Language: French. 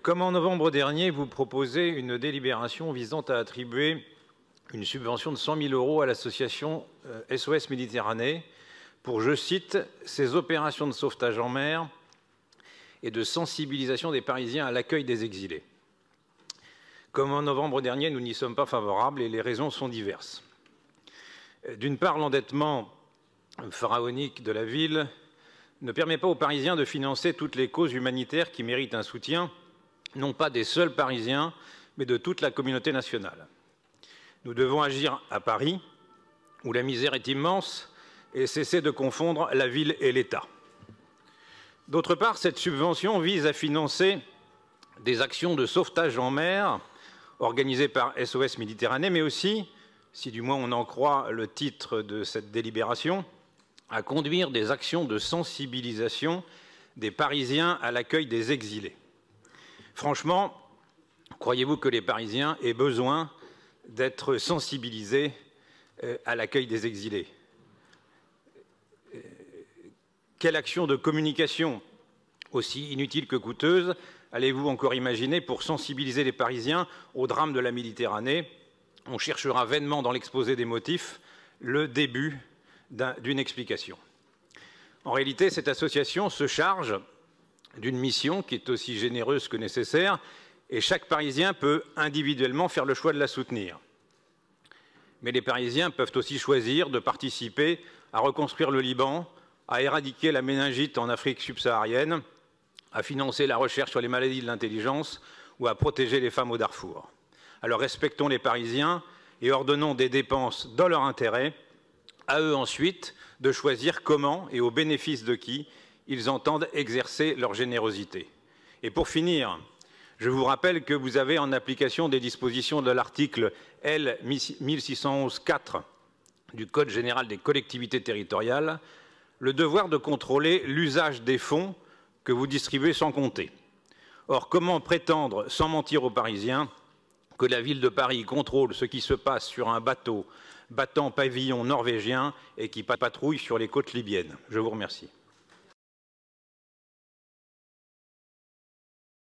Comme en novembre dernier, vous proposez une délibération visant à attribuer une subvention de 100 000 € à l'association SOS Méditerranée pour, je cite, « ses opérations de sauvetage en mer et de sensibilisation des Parisiens à l'accueil des exilés ». Comme en novembre dernier, nous n'y sommes pas favorables et les raisons sont diverses. D'une part, l'endettement pharaonique de la ville ne permet pas aux Parisiens de financer toutes les causes humanitaires qui méritent un soutien, non pas des seuls Parisiens, mais de toute la communauté nationale. Nous devons agir à Paris, où la misère est immense, et cesser de confondre la ville et l'État. D'autre part, cette subvention vise à financer des actions de sauvetage en mer organisées par SOS Méditerranée, mais aussi, si du moins on en croit le titre de cette délibération, à conduire des actions de sensibilisation des Parisiens à l'accueil des exilés. Franchement, croyez-vous que les Parisiens aient besoin d'être sensibilisés à l'accueil des exilés? Quelle action de communication, aussi inutile que coûteuse, allez-vous encore imaginer pour sensibiliser les Parisiens au drame de la Méditerranée? On cherchera vainement dans l'exposé des motifs le début d'une explication. En réalité, cette association se charge d'une mission qui est aussi généreuse que nécessaire et chaque Parisien peut individuellement faire le choix de la soutenir. Mais les Parisiens peuvent aussi choisir de participer à reconstruire le Liban, à éradiquer la méningite en Afrique subsaharienne, à financer la recherche sur les maladies de l'intelligence ou à protéger les femmes au Darfour. Alors respectons les Parisiens et ordonnons des dépenses dans leur intérêt, à eux ensuite de choisir comment et au bénéfice de qui ils entendent exercer leur générosité. Et pour finir, je vous rappelle que vous avez, en application des dispositions de l'article L. 1611-4 du Code général des collectivités territoriales, le devoir de contrôler l'usage des fonds que vous distribuez sans compter. Or, comment prétendre, sans mentir aux Parisiens, que la ville de Paris contrôle ce qui se passe sur un bateau battant pavillon norvégien et qui patrouille sur les côtes libyennes? Je vous remercie.